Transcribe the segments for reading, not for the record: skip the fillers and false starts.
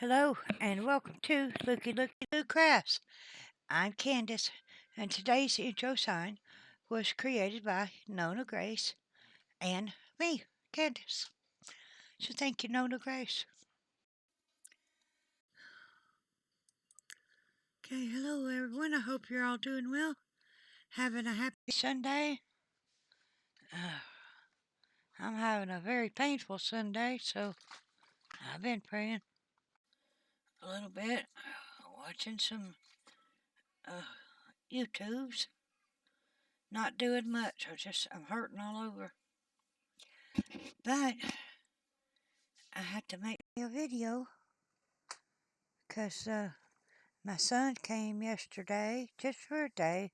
Hello and welcome to Lookie Crafts. I'm Candace, and today's intro sign was created by NonnaGrace and me, Candace. So thank you, NonnaGrace. Okay, hello everyone. I hope you're all doing well. Having a happy Sunday. Uh, I'm having a very painful Sunday, so I've been praying a little bit, watching some uh, YouTubes. Not doing much. I'm hurting all over. But I had to make a video because my son came yesterday just for a day,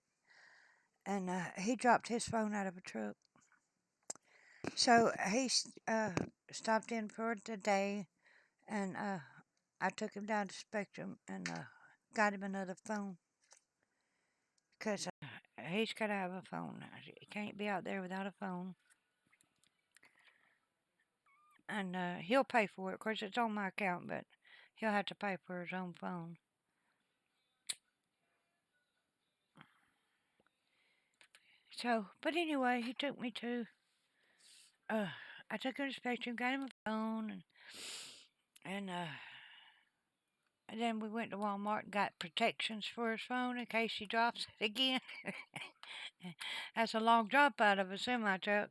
and he dropped his phone out of a truck. So he stopped in for the day, and I took him down to Spectrum and got him another phone because he's got to have a phone. He can't be out there without a phone. And he'll pay for it. Of course, it's on my account, but he'll have to pay for his own phone. So, but anyway, he took me to, I took him to Spectrum, got him a phone, and then we went to Walmart and got protections for his phone in case he drops it again. That's a long drop out of a semi truck.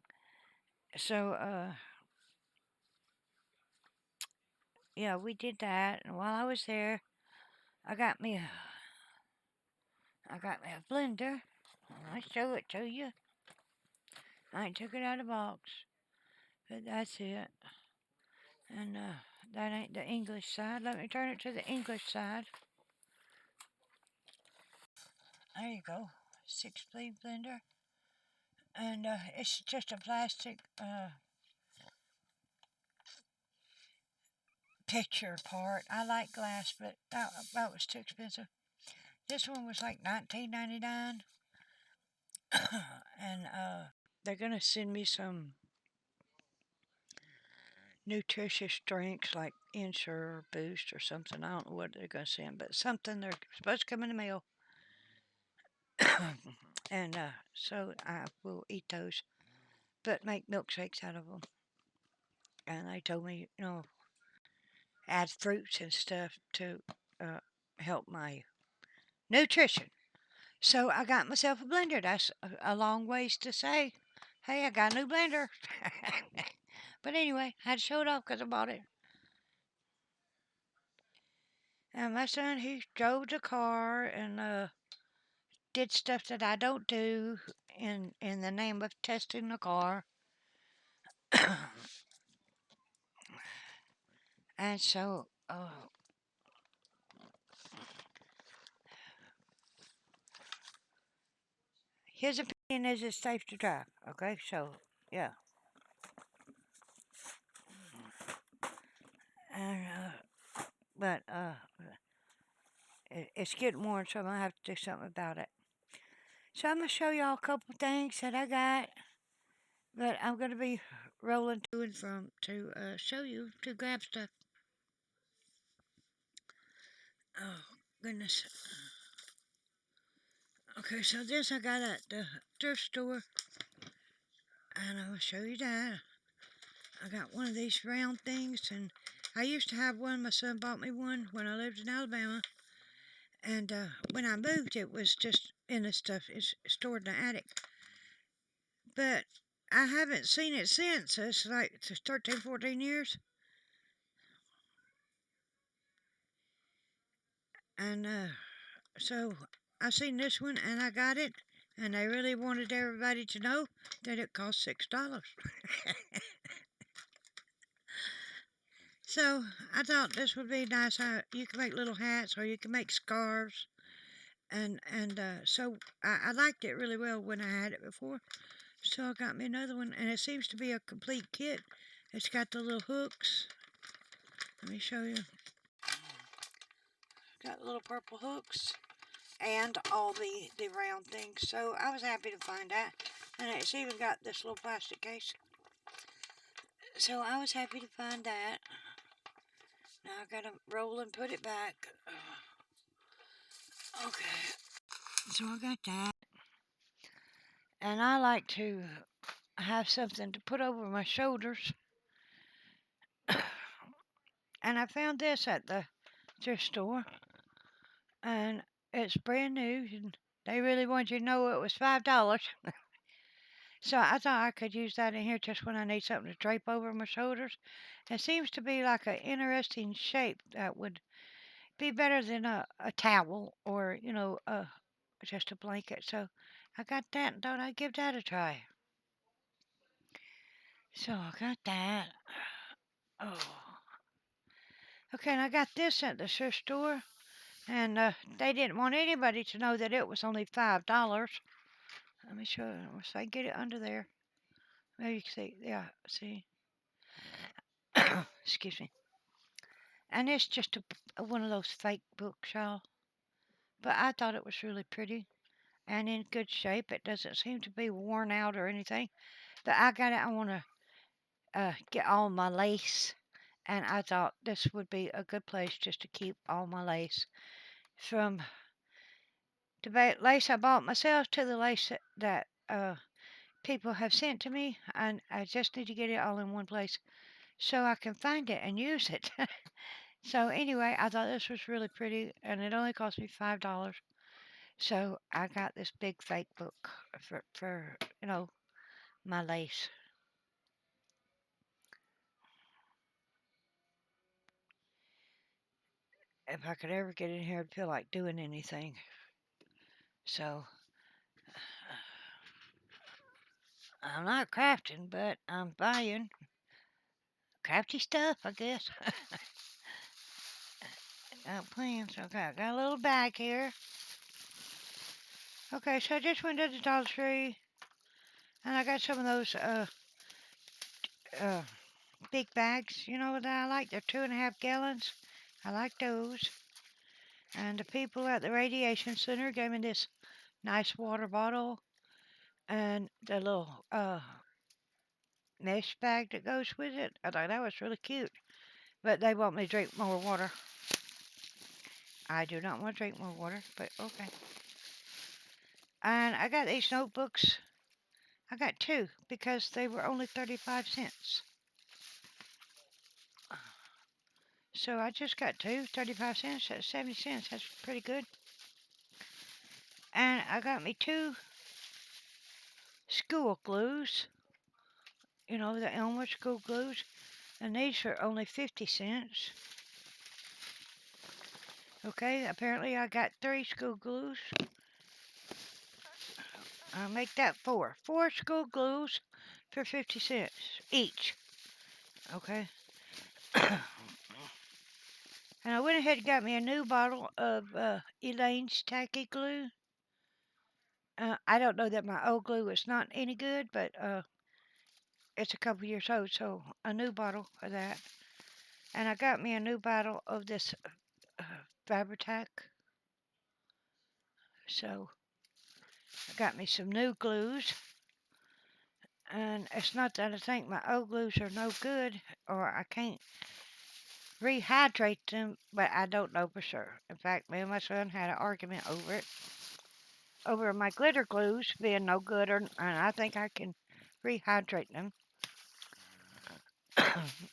So, yeah, we did that, and while I was there, I got me a blender. I'll show it to you. I took it out of the box, but that's it. And that ain't the English side. Let me turn it to the English side. There you go. 6-speed blender. And it's just a plastic picture part. I like glass, but that was too expensive. This one was like $19.99. And they're going to send me some nutritious drinks like Ensure Boost or something. I don't know what they're going to send, but something they're supposed to come in the mail. And so I will eat those, but make milkshakes out of them. And they told me, add fruits and stuff to help my nutrition. So I got myself a blender. That's a long ways to say, hey, I got a new blender. But anyway, I had to show it off because I bought it. And my son, he drove the car and did stuff that I don't do in the name of testing the car. And so, his opinion is it's safe to drive. Okay, so yeah. And but it's getting warm, so I'm gonna have to do something about it. So I'm gonna show y'all a couple things that I got, but I'm gonna be rolling to and from to show you to grab stuff. Oh goodness. Okay, so this I got at the thrift store, and I'm gonna show you that. I got one of these round things, and I used to have one. My son bought me one when I lived in Alabama. And when I moved, it was just in the stuff. It's stored in the attic. But I haven't seen it since. It's like 13, 14 years. And so I seen this one and I got it. And they really wanted everybody to know that it cost $6. So I thought this would be nice. You can make little hats or you can make scarves. And so I liked it really well when I had it before. So I got me another one, and it seems to be a complete kit. It's got the little hooks. Let me show you. Got the little purple hooks and all the round things. So I was happy to find that. And it's even got this little plastic case. So I was happy to find that. Now I gotta roll and put it back. Okay. So I got that. And I like to have something to put over my shoulders. And I found this at the thrift store. And it's brand new. And they really want you to know it was $5. So I thought I could use that in here just when I need something to drape over my shoulders. It seems to be like an interesting shape that would be better than a towel or, just a blanket. So I got that and thought I'd give that a try. So I got that. Oh. Okay, and I got this at the thrift store. And they didn't want anybody to know that it was only $5. Let me show you. If I get it under there. Maybe you can see. Yeah, see. Excuse me. And it's just one of those fake books, y'all. But I thought it was really pretty and in good shape. It doesn't seem to be worn out or anything. But I got it. I want to get all my lace. And I thought this would be a good place just to keep all my lace. From the lace I bought myself to the lace that people have sent to me. And I just need to get it all in one place so I can find it and use it. So anyway, I thought this was really pretty, and it only cost me $5. So I got this big fake book for my lace. If I could ever get in here, I'd feel like doing anything. So I'm not crafting, but I'm buying crafty stuff, I guess. Got plans. Okay, I got a little bag here. Okay, so I just went to the Dollar Tree, and I got some of those uh, big bags, that I like. They're 2.5 gallons. I like those. And the people at the radiation center gave me this nice water bottle and the little mesh bag that goes with it. I thought that was really cute. But they want me to drink more water. I do not want to drink more water, but okay. And I got these notebooks. I got two because they were only 35 cents. So I just got two, 35 cents, that's 70 cents. That's pretty good. And I got me two school glues. The Elmer school glues. And these are only 50 cents. Okay, apparently I got 3 school glues. I'll make that 4. 4 school glues for 50 cents each. Okay. And I went ahead and got me a new bottle of Elaine's Tacky Glue. I don't know that my old glue is not any good, but it's a couple years old, so a new bottle of that. And I got me a new bottle of this Fabri-Tac. So I got me some new glues. And it's not that I think my old glues are no good or I can't rehydrate them, but I don't know for sure. In fact, me and my son had an argument over it, over my glitter glues being no good, and I think I can rehydrate them.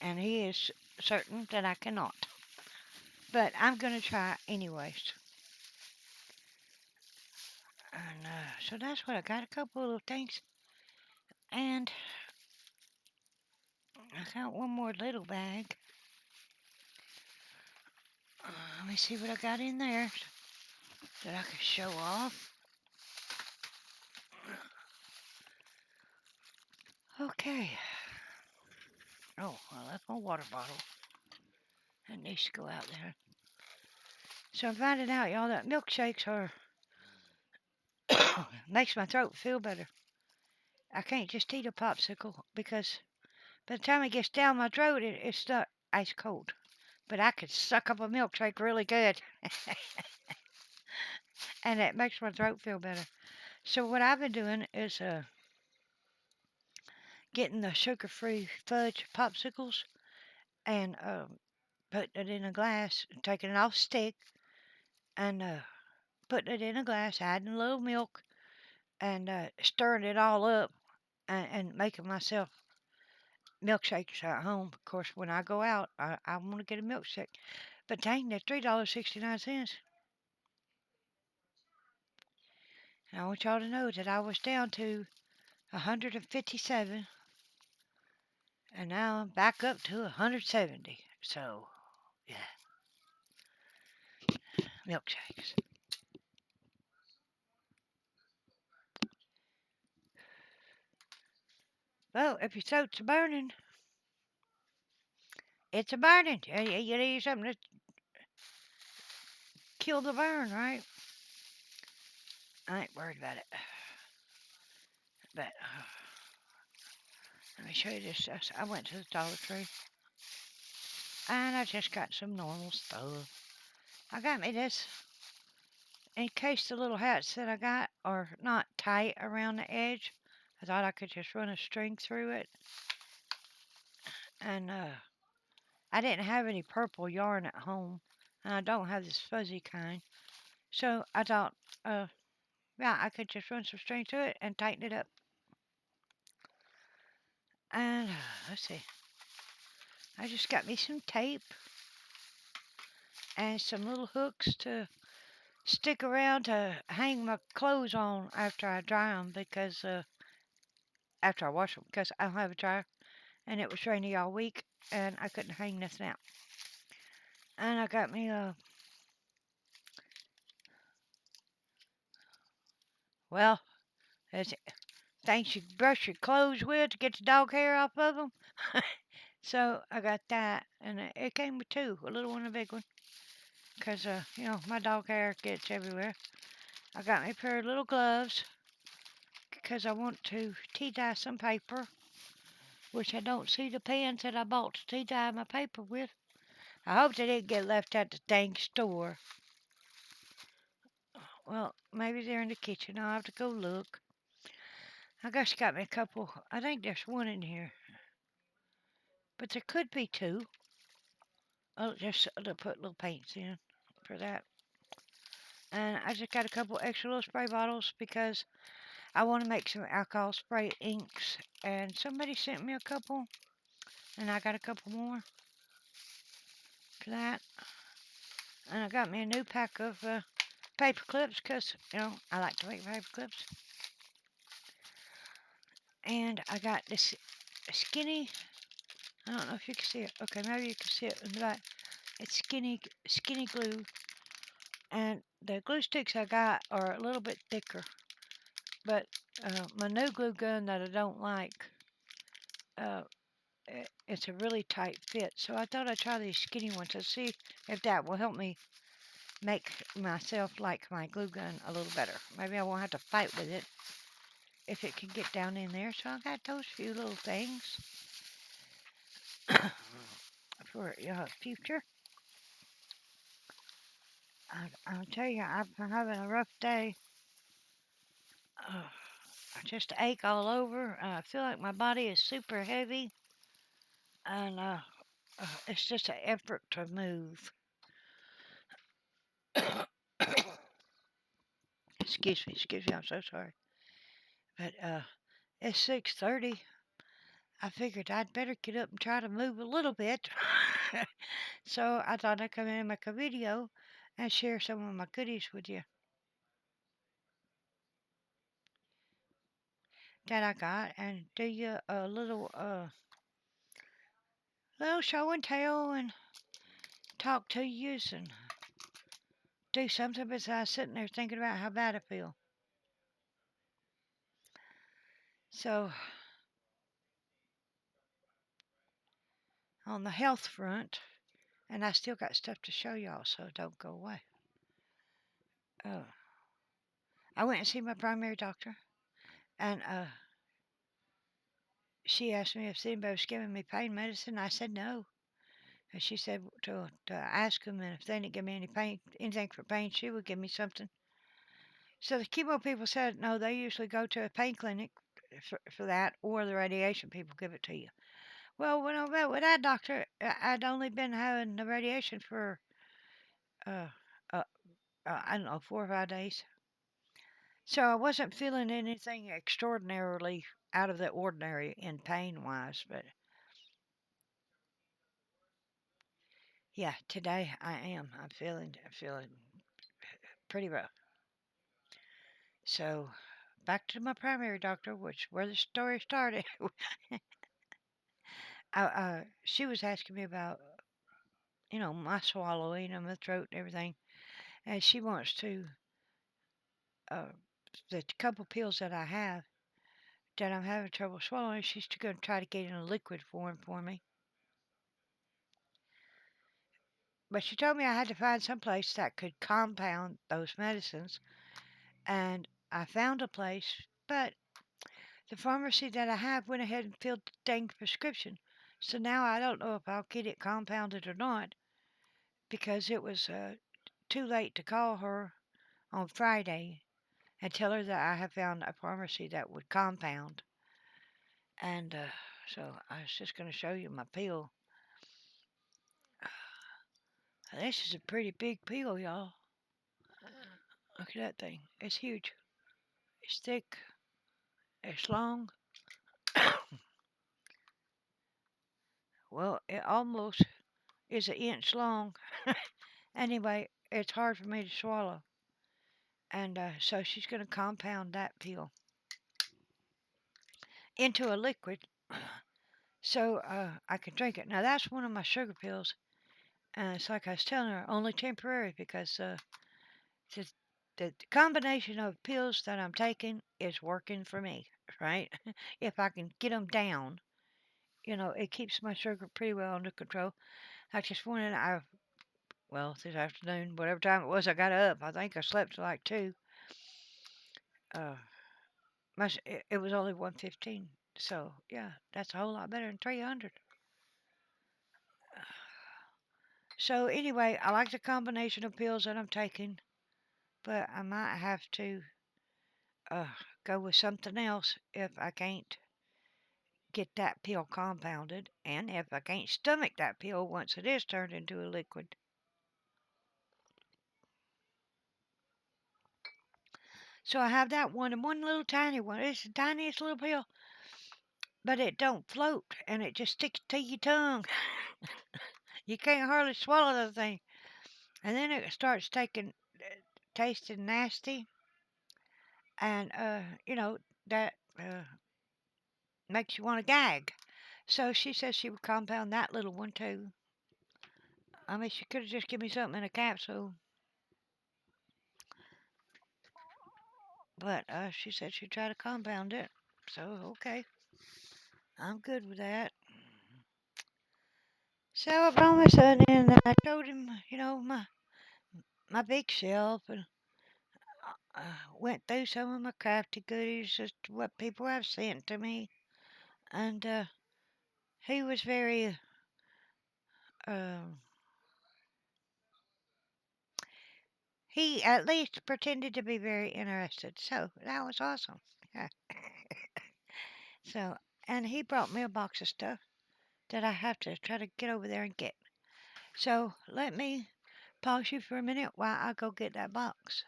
And he is certain that I cannot. But I'm going to try anyways. And so that's what I got, a couple of little things. And I got one more little bag. Let me see what I got in there that I can show off. Okay. Oh, well, that's my water bottle. It needs to go out there. So I'm finding out, y'all, that milkshakes are makes my throat feel better. I can't just eat a popsicle because by the time it gets down my throat, it's not ice cold. But I could suck up a milkshake really good. And it makes my throat feel better. So what I've been doing is getting the sugar-free fudge popsicles and putting it in a glass, taking it off stick, and putting it in a glass, adding a little milk, and stirring it all up, and making myself milkshakes at home. Of course, when I go out, I want to get a milkshake. But dang, they're $3.69. And I want y'all to know that I was down to 157, and now I'm back up to 170. So, yeah, milkshakes. Well, if your throat's burning, it's a burning. You need something to kill the burn, right? I ain't worried about it. But let me show you this. I went to the Dollar Tree, and I just got some normal stuff. I got me this in case the little hats that I got are not tight around the edge. I thought I could just run a string through it. And I didn't have any purple yarn at home, and I don't have this fuzzy kind. So I thought, yeah, I could just run some string through it and tighten it up. And let's see, I just got me some tape and some little hooks to stick around to hang my clothes on after I dry them, because after I wash them, because I don't have a dryer, and it was rainy all week, and I couldn't hang nothing out. And I got me well, it's things you brush your clothes with to get the dog hair off of them. So I got that, and it came with two, a little one and a big one, because my dog hair gets everywhere. I got me a pair of little gloves because I want to tea dye some paper, which I don't see the pens that I bought to tea dye my paper with. I hope they didn't get left at the dang store. Well, maybe they're in the kitchen. I'll have to go look. I guess got me a couple. I think there's one in here, but there could be two. Oh, just to put little paints in for that. And I just got a couple extra little spray bottles because I want to make some alcohol spray inks. And somebody sent me a couple, and I got a couple more for that. And I got me a new pack of paper clips because, I like to make paper clips. And I got this skinny, I don't know if you can see it. Okay, maybe you can see it in the back. It's skinny glue. And the glue sticks I got are a little bit thicker. But my new glue gun that I don't like, uh, it's a really tight fit. So I thought I'd try these skinny ones to see if that will help me make myself like my glue gun a little better. Maybe I won't have to fight with it if it can get down in there. So I got those few little things for future. I'll tell you, I've been having a rough day. I just ache all over. I feel like my body is super heavy, and it's just an effort to move. Excuse me, I'm so sorry. But it's 6:30. I figured I'd better get up and try to move a little bit. So I thought I'd come in and make a video and share some of my goodies with you that I got, and do you a little show and tell, and talk to you, and do something besides sitting there thinking about how bad I feel. So on the health front, and I still got stuff to show y'all, so don't go away. I went and see my primary doctor, and she asked me if anybody was giving me pain medicine. I said no. And she said to ask them, and if they didn't give me anything for pain, she would give me something. So the chemo people said no, they usually go to a pain clinic for that, or the radiation people give it to you. Well, when I went with that doctor, I'd only been having the radiation for, uh, uh, I don't know, 4 or 5 days. So I wasn't feeling anything extraordinarily out of the ordinary in pain wise. But yeah, today I am. I'm feeling pretty rough. So back to my primary doctor, which where the story started. She was asking me about, my swallowing and my throat and everything, and she wants to, uh, the couple pills that I have that I'm having trouble swallowing, she's going to try to get in a liquid form for me. But she told me I had to find some place that could compound those medicines, and I found a place, but the pharmacy that I have went ahead and filled the dang prescription. So now I don't know if I'll get it compounded or not because it was too late to call her on Friday and tell her that I have found a pharmacy that would compound. And so I was just going to show you my pill. This is a pretty big pill, y'all. Look at that thing. It's huge. It's thick. It's long. Well, it almost is an inch long. Anyway, it's hard for me to swallow. And so she's going to compound that pill into a liquid so I can drink it. Now, that's one of my sugar pills. And it's like I was telling her, only temporary because the, the combination of pills that I'm taking is working for me, right? If I can get them down, it keeps my sugar pretty well under control. I just wanted, well, this afternoon, whatever time it was, I got up. I think I slept till like 2. Uh, it was only 1:15. So, yeah, that's a whole lot better than 300. So, anyway, I like the combination of pills that I'm taking, but I might have to uh, go with something else if I can't get that pill compounded, and if I can't stomach that pill once it is turned into a liquid. So I have that one and one little tiny one. It's the tiniest little pill, but it don't float and it just sticks to your tongue. You can't hardly swallow the thing. And then it starts tasting nasty, and that makes you want to gag. So she says she would compound that little one too. I mean, she could have just given me something in a capsule, but she said she'd try to compound it. So okay, I'm good with that. So I brought my son in and I showed him, my big shelf, and went through some of my crafty goodies, just what people have sent to me. And he was very, um, he at least pretended to be very interested. So that was awesome. So, and he brought me a box of stuff that I have to try to get over there and get. So let me pause you for a minute while I go get that box.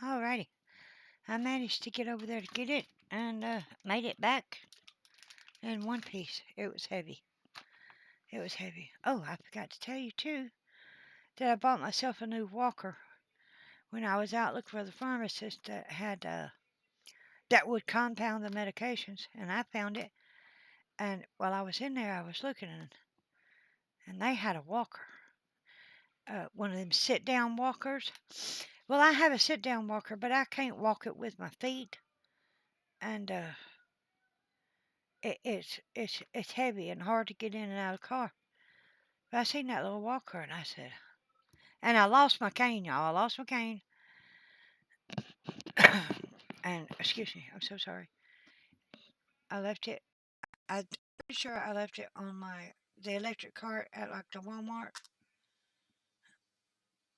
Alrighty. I managed to get over there to get it and made it back in one piece. It was heavy. It was heavy. Oh, I forgot to tell you too that I bought myself a new walker when I was out looking for the pharmacist that would compound the medications, and I found it. And while I was in there, I was looking, and they had a walker, one of them sit-down walkers. Well, I have a sit-down walker, but I can't walk it with my feet, and it's heavy and hard to get in and out of the car. But I seen that little walker, and I said, and I lost my cane, y'all. I lost my cane. And excuse me, I'm so sorry. I left it. I'm pretty sure I left it on the electric cart at like the Walmart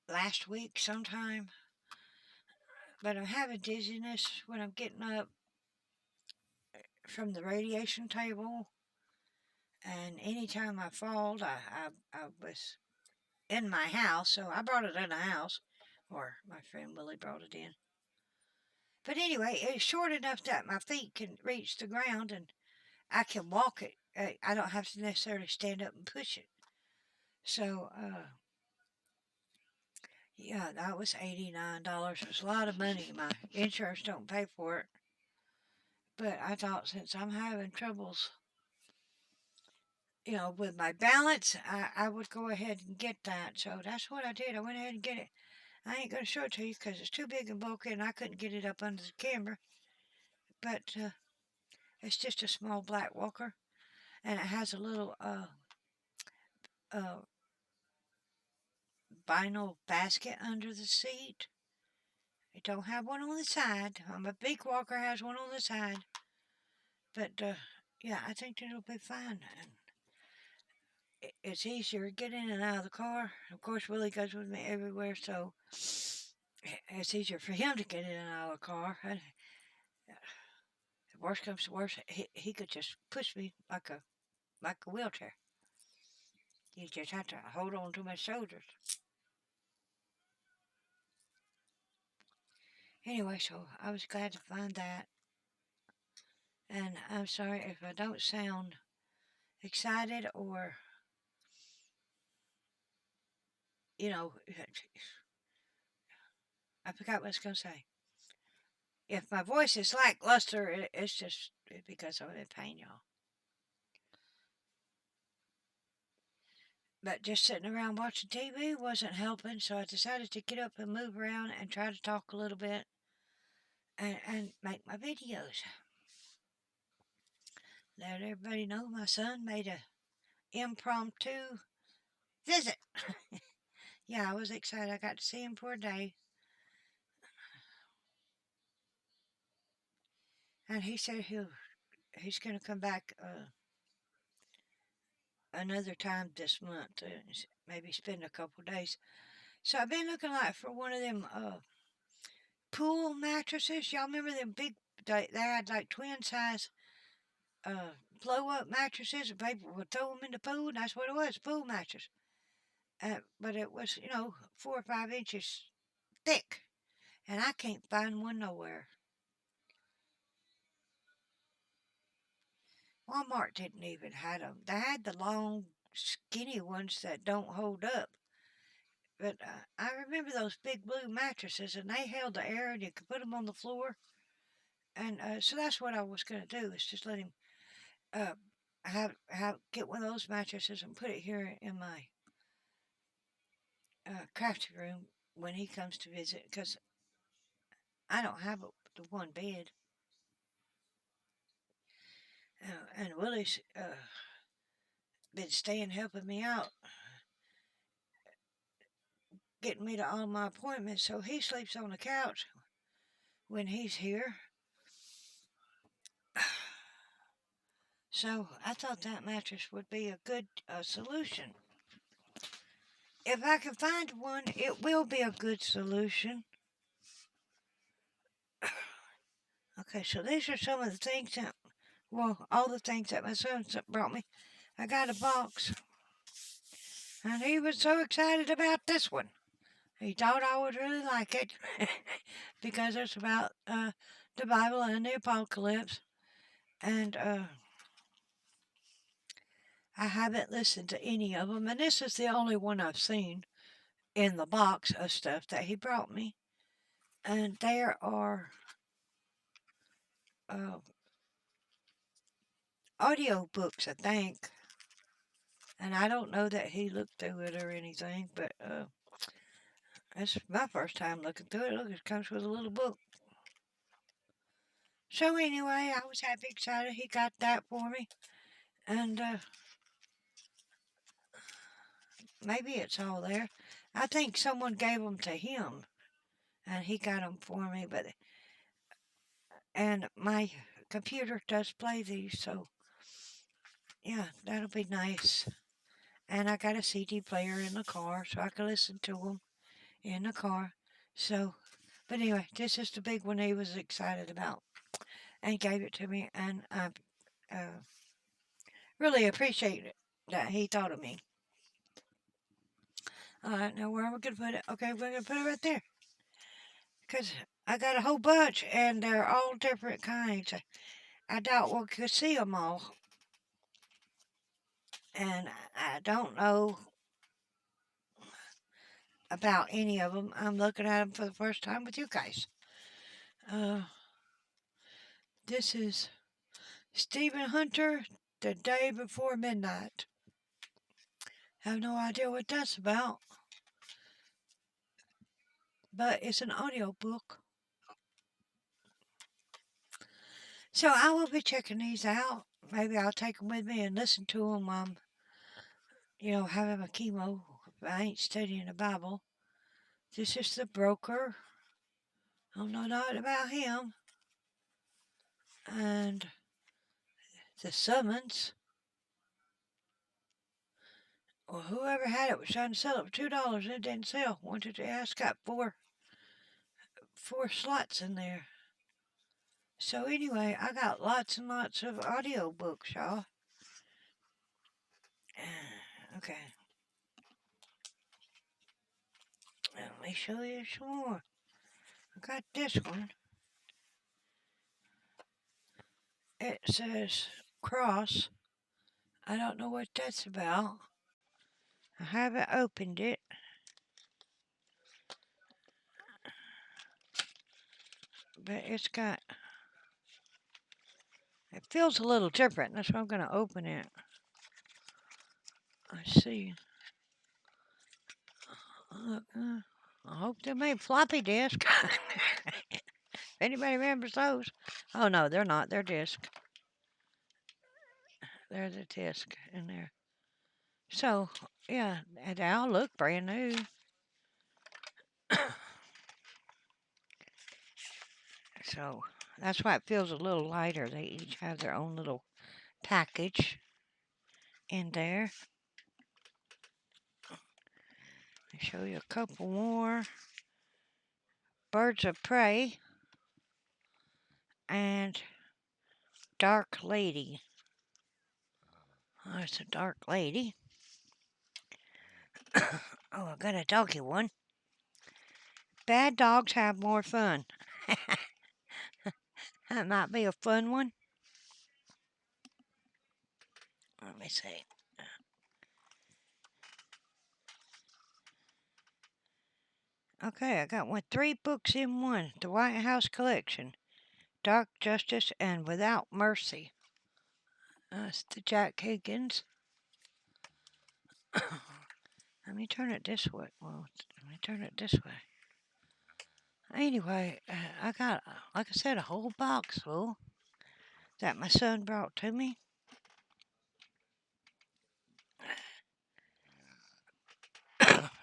last week sometime. But I'm having dizziness when I'm getting up, from the radiation table. And anytime I fall, I was in my house, so I brought it in the house, or my friend Willie brought it in. But anyway, it's short enough that my feet can reach the ground and I can walk it. I don't have to necessarily stand up and push it. So, yeah, that was $89. It was a lot of money. My insurance don't pay for it. But I thought since I'm having troubles, with my balance, I would go ahead and get that. So that's what I did. I went ahead and get it. I ain't going to show it to you because it's too big and bulky and I couldn't get it up under the camera. But it's just a small black walker. And it has a little uh, vinyl basket under the seat. It don't have one on the side. My big walker has one on the side. But yeah, I think it'll be fine. And it's easier to get in and out of the car. Of course, Willie goes with me everywhere, so it's easier for him to get in and out of the car. And if worst comes to worst, he could just push me like a wheelchair. You just have to hold on to my shoulders. Anyway, so I was glad to find that. And I'm sorry if I don't sound excited or, you know, I forgot what I was going to say. If my voice is lackluster, it's just because I'm in pain, y'all. But just sitting around watching TV wasn't helping, so I decided to get up and move around and try to talk a little bit and make my videos. Let everybody know my son made a impromptu visit. Yeah, I was excited. I got to see him for a day. And he said he's going to come back another time this month, maybe spend a couple days. So I've been looking like for one of them pool mattresses. Y'all remember them big? They had like twin size blow up mattresses, and people would throw them in the pool. And that's what it was, pool mattress. But it was 4 or 5 inches thick, and I can't find one nowhere. Walmart didn't even have them. They had the long, skinny ones that don't hold up. But I remember those big blue mattresses, and they held the air, and you could put them on the floor. And so that's what I was going to do, is just let him uh, get one of those mattresses and put it here in my crafty room when he comes to visit, because I don't have the one bed. And Willie's been staying helping me out, getting me to all my appointments, so he sleeps on the couch when he's here. So I thought that mattress would be a good solution. If I can find one, it will be a good solution. Okay, so these are some of the things that, all the things that my son brought me. I got a box, and he was so excited about this one. He thought I would really like it because it's about the Bible and the apocalypse. And I haven't listened to any of them, and this is the only one I've seen in the box of stuff that he brought me. And there are audio books, I think. And I don't know that he looked through it or anything, but it's my first time looking through it. Look, it comes with a little book. So anyway, I was happy, excited. He got that for me. And maybe it's all there. I think someone gave them to him, and he got them for me. And my computer does play these, so yeah, that'll be nice. And I got a CD player in the car, so I can listen to them in the car. So, but anyway, this is the big one he was excited about. and gave it to me, and I really appreciate it that he thought of me. Now where am I going to put it? Okay, we're going to put it right there. Because I got a whole bunch, and they're all different kinds. I doubt we could see them all. And I don't know about any of them. I'm looking at them for the first time with you guys. This is Stephen Hunter, The Day Before Midnight. Have no idea what that's about, but it's an audio book. So I will be checking these out. Maybe I'll take them with me and listen to them while I'm, having my chemo. If I ain't studying the Bible. This is the broker. I don't know nothing about him. And the summons. Well, whoever had it was trying to sell it for $2 and it didn't sell. Wanted to ask, got four slots in there. So anyway, I got lots and lots of audio books, y'all. Okay. Let me show you some more. I got this one. It says cross. I don't know what that's about. I haven't opened it. But it feels a little different. That's why I'm going to open it. I see. I hope they made floppy disk. Anybody remembers those? Oh, no, they're not. They're disk. There's a disc in there. So, yeah, they all look brand new. So, that's why it feels a little lighter. They each have their own little package in there. I'll show you a couple more. Birds of Prey and Dark Lady. Oh, it's a dark lady. Oh, I got a doggy one. Bad dogs have more fun. That might be a fun one. Let me see. Okay, I got 3 books in one. The White House Collection. Dark Justice and Without Mercy. That's the Jack Higgins. Let me turn it this way. Well, let me turn it this way. Anyway, I got, like I said, a whole box full that my son brought to me.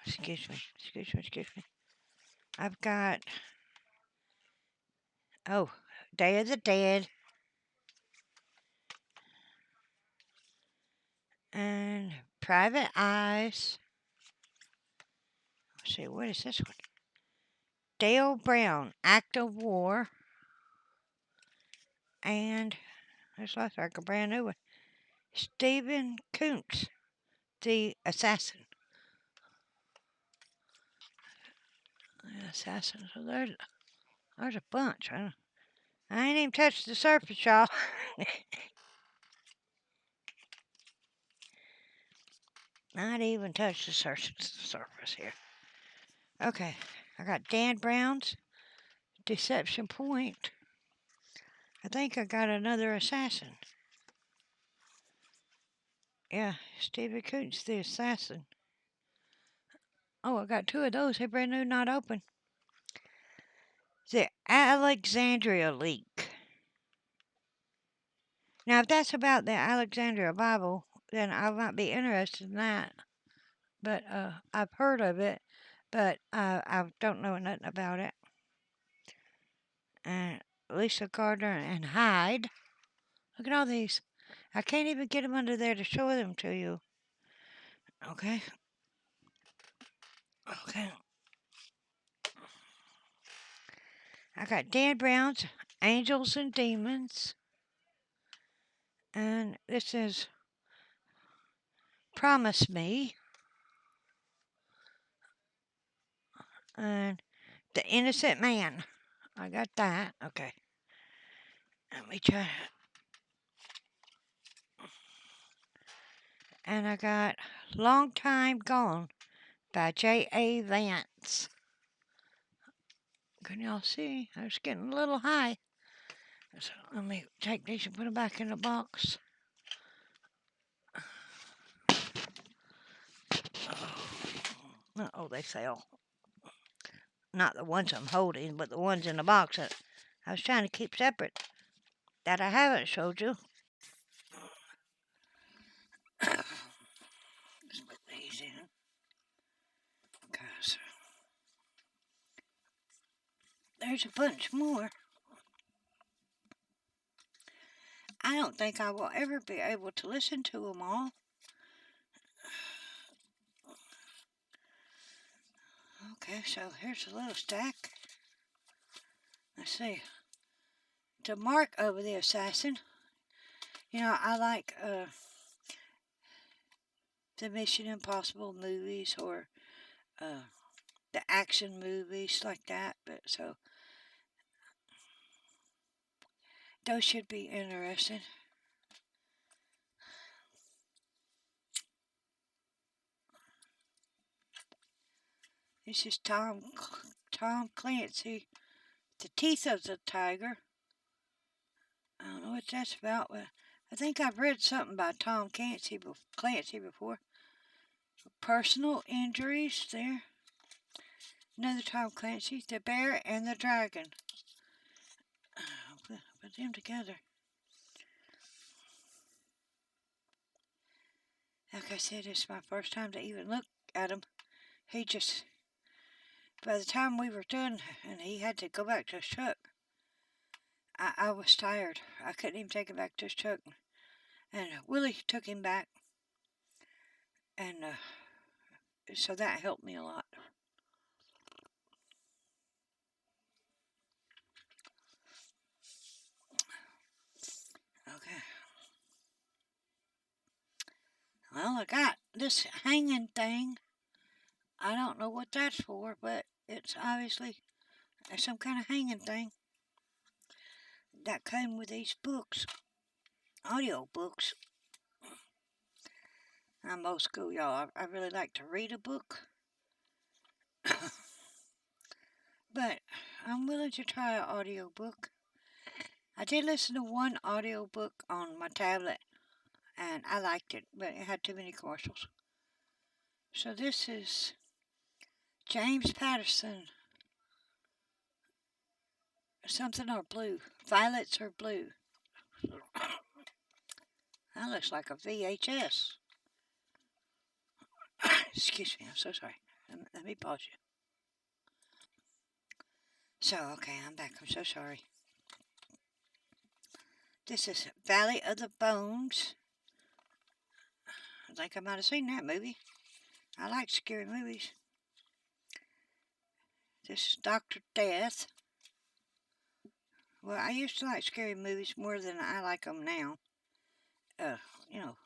Excuse me. I've got, Day of the Dead. And Private Eyes. Let's see, what is this one? Dale Brown, Act of War. And this looks like a brand new one. Stephen Kuntz, The Assassin. So there's a bunch. I ain't even touched the surface, y'all. Not even touched the surface here. Okay, I got Dan Brown's Deception Point. I think I got another assassin. Yeah, Stephen Kuntz, The Assassin. Oh, I got 2 of those. They're brand new, not open. The Alexandria Leak. Now, if that's about the Alexandria Bible, then I might be interested in that. But I've heard of it, but I don't know nothing about it. And Lisa Gardner and Hyde. Look at all these. I can't even get them under there to show them to you. Okay. I got Dan Brown's Angels and Demons. And this is Promise Me. And The Innocent Man. I got that. Okay. Let me try it. And I got Long Time Gone by J.A. Vance. Can y'all see? I was getting a little high. So let me take these and put them back in the box. Oh, they fell. Not the ones I'm holding, but the ones in the box that I was trying to keep separate that I haven't showed you. Let's put these in. Because there's a bunch more. I don't think I will ever be able to listen to them all. Okay, so here's a little stack. Let's see. To mark over the assassin, you know, I like the Mission Impossible movies or the action movies like that. But so those should be interesting. This is Tom Clancy, The Teeth of the Tiger. I don't know what that's about, but I think I've read something by Tom Clancy before. Personal Injuries there. Another Tom Clancy, The Bear and the Dragon. I'll put them together. Like I said, it's my first time to even look at him. By the time we were done and he had to go back to his truck, I was tired. I couldn't even take him back to his truck. And Willie took him back. And so that helped me a lot. Okay. Well, I got this hanging thing. I don't know what that's for, but it's obviously some kind of hanging thing. That came with these books. Audio books. I'm old school, y'all. I really like to read a book. But I'm willing to try an audio book. I did listen to one audio book on my tablet, and I liked it, but it had too many commercials. So this is James Patterson. Something or blue. Violets or blue. That looks like a VHS. Excuse me, I'm so sorry. Let me pause you. So, okay, I'm back. I'm so sorry. This is Valley of the Bones. I think I might have seen that movie. I like scary movies. This is Dr. Death. Well, I used to like scary movies more than I like them now. You know,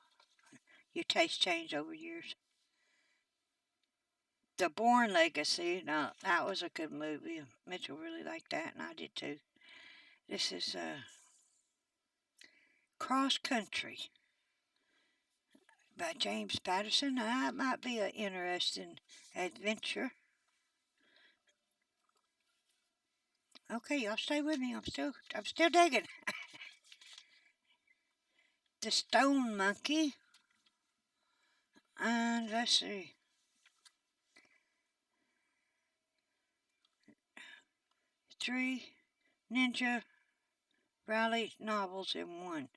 your taste changed over years. The Bourne Legacy. Now, that was a good movie. Mitchell really liked that, and I did too. This is Cross Country by James Patterson. That might be an interesting adventure. Okay, y'all stay with me. I'm still digging. The Stone Monkey. And let's see. 3 Ninja Rally novels in one.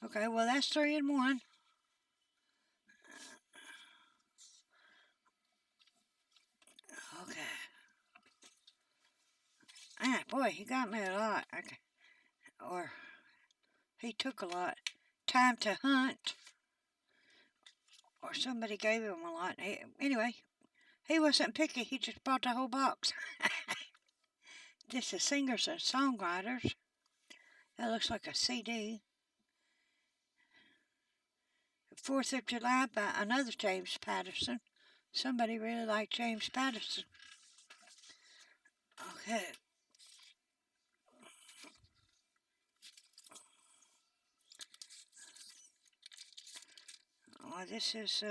Okay, well that's 3 in 1. Okay. Ah, boy, he got me a lot. Okay. Or he took a lot. Time to Hunt. Or somebody gave him a lot. Anyway, he wasn't picky. He just bought the whole box. This is Singers and Songwriters. That looks like a CD. 4th of July by another James Patterson. Somebody really liked James Patterson. Okay. Well, this is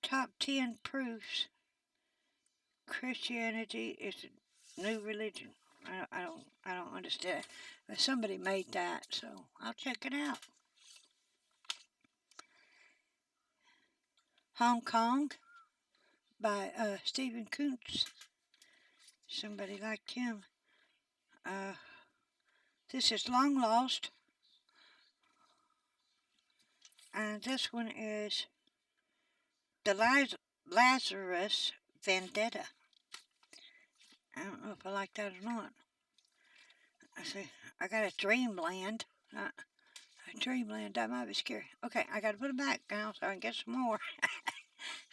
Top 10 Proofs Christianity is a New Religion. I don't understand. But somebody made that, so I'll check it out. Hong Kong by Stephen Kuntz. Somebody liked him. This is Long Lost. And this one is The Lazarus Vendetta. I don't know if I like that or not. I see. I got a Dreamland. A Dreamland, that might be scary. Okay, I gotta put it back now so I can get some more.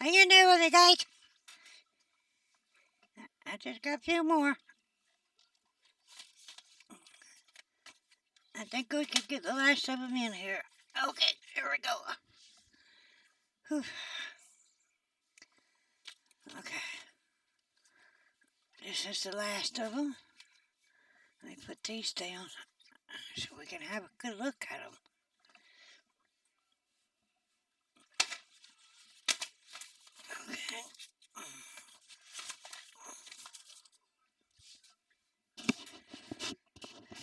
How you doing, with it, guys? I just got a few more. I think we could get the last of them in here. Okay, here we go. Whew. Okay. This is the last of them. Let me put these down so we can have a good look at them. Okay.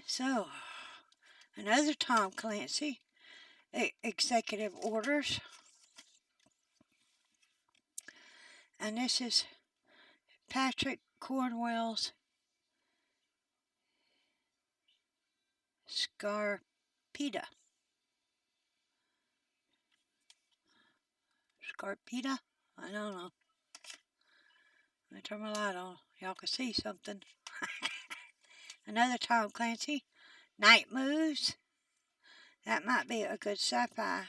So, another Tom Clancy, Executive Orders. And this is Patrick Cornwell's Scarpita. Scarpita? I don't know. Let me turn my light on. Y'all can see something. Another Tom Clancy, Night Moves. That might be a good sci-fi.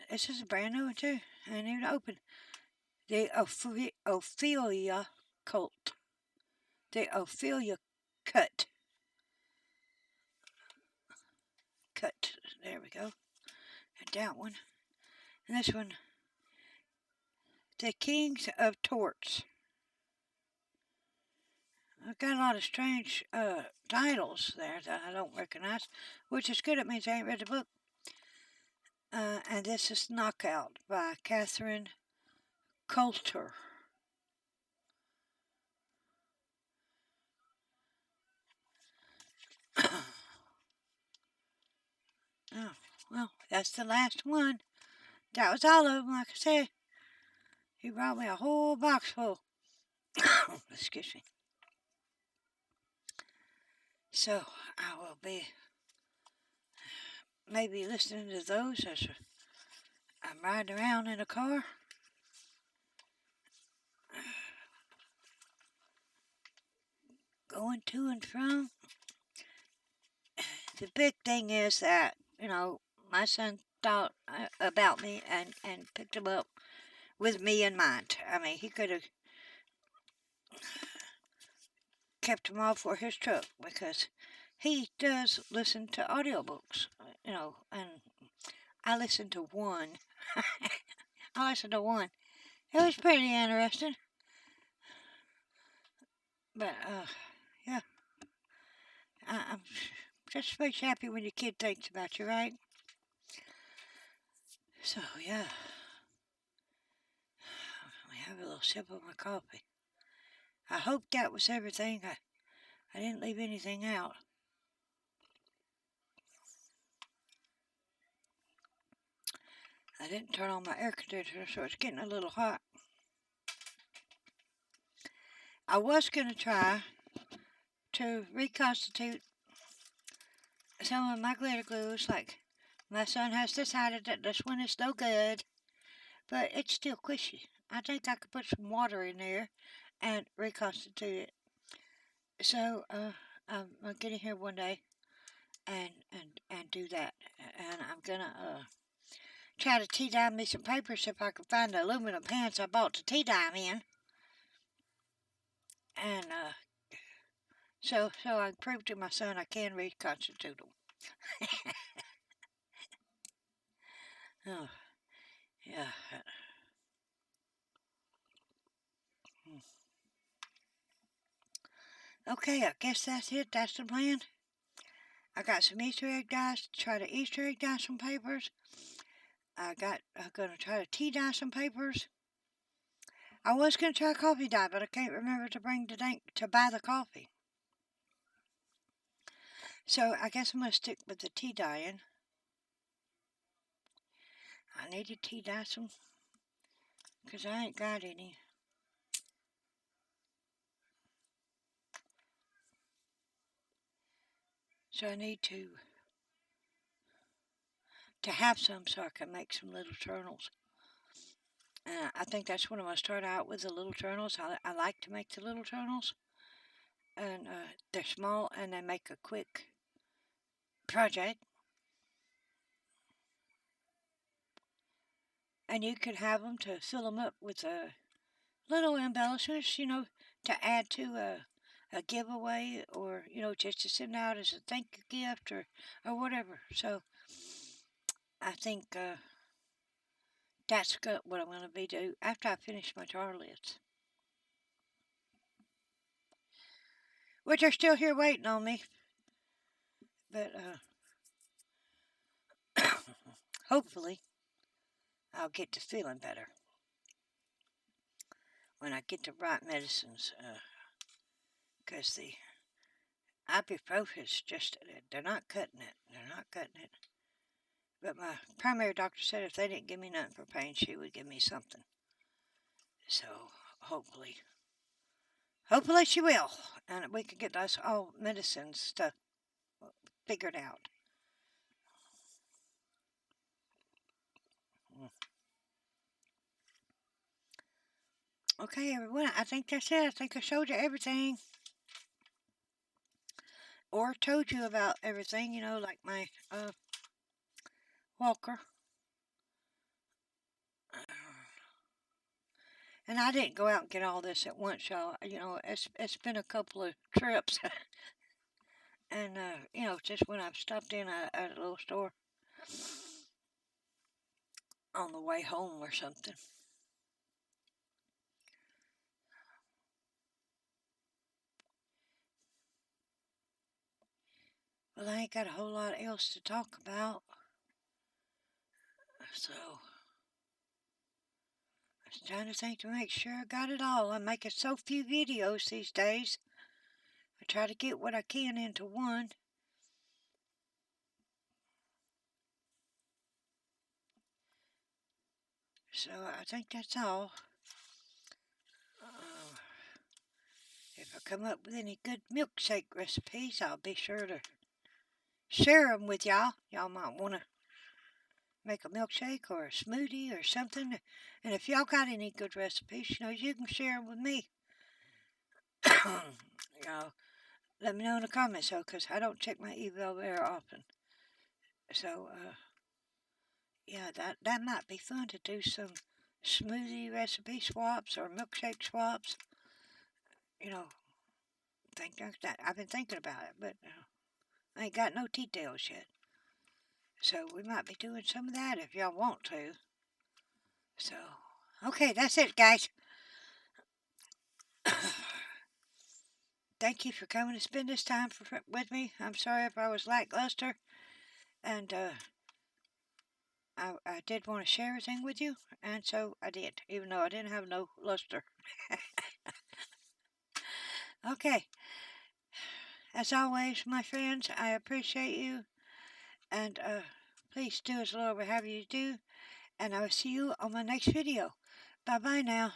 This is a brand new one too. I ain't even opened. The Ophelia Cult. The Ophelia Cut. There we go. And that one. And this one. The Kings of Torts. I've got a lot of strange titles there that I don't recognize, which is good. It means I ain't read the book. And this is Knockout by Catherine Coulter. Oh, well, that's the last one. That was all of them, like I said. He brought me a whole box full. Excuse me. So, I will be maybe listening to those as I'm riding around in a car. Going to and from. The big thing is that, my son thought about me and picked him up with me in mind. I mean, he could have kept him off for his truck because he does listen to audiobooks, and I listened to one. I listened to one. It was pretty interesting. But, yeah. I'm just very happy when your kid thinks about you, right? So, yeah. Let me have a little sip of my coffee. I hope that was everything. I didn't leave anything out. I didn't turn on my air conditioner, so it's getting a little hot. I was going to try to reconstitute some of my glitter glues. Like, my son has decided that this one is no good, but it's still squishy. I think I could put some water in there and reconstitute it. So, I'm going to get in here one day and do that. And I'm going to try to tea dye me some papers if I could find the aluminum pans I bought to tea dye them in. And so I can prove to my son I can reconstitute them. Oh, yeah. Okay, I guess that's it. That's the plan. I got some Easter egg dyes to try to Easter egg dye some papers. I'm gonna try to tea dye some papers. I was gonna try coffee dye, but I can't remember to buy the coffee. So I guess I'm gonna stick with the tea dyeing. I need to tea dye some, because I ain't got any. So I need to have some so I can make some little journals. I think that's what I'm going to start out with, the little journals. I like to make the little journals. And they're small and they make a quick project. And you could have them to fill them up with little embellishments, to add to a giveaway, or, just to send out as a thank you gift or whatever. So I think that's what I'm going to be doing after I finish my jar lids, which are still here waiting on me. But hopefully I'll get to feeling better when I get the right medicines, because the ibuprofen's just, they're not cutting it. But my primary doctor said if they didn't give me nothing for pain, she would give me something. So hopefully she will, and we can get us all medicine stuff figured out. Okay, everyone, I think that's it. I think I showed you everything. Or told you about everything, like my walker. And I didn't go out and get all this at once, y'all. It's been a couple of trips. And, just when I've stopped in at a little store on the way home or something. Well, I ain't got a whole lot else to talk about. So I was trying to think to make sure I got it all. I'm making so few videos these days. I try to get what I can into one. So I think that's all. If I come up with any good milkshake recipes, I'll be sure to share them with y'all. Y'all might want to make a milkshake or a smoothie or something. And if y'all got any good recipes, you can share them with me. Let me know in the comments, though, because I don't check my email very often. So, yeah, that might be fun to do some smoothie recipe swaps or milkshake swaps. Think like that. I've been thinking about it, but I ain't got no details yet. So we might be doing some of that if y'all want to. So, okay, that's it, guys. Thank you for coming to spend this time with me. I'm sorry if I was lackluster, and I did want to share everything with you, and so I did, even though I didn't have no luster. Okay. As always, my friends, I appreciate you, and please do as Lord would have you do, and I will see you on my next video. Bye-bye now.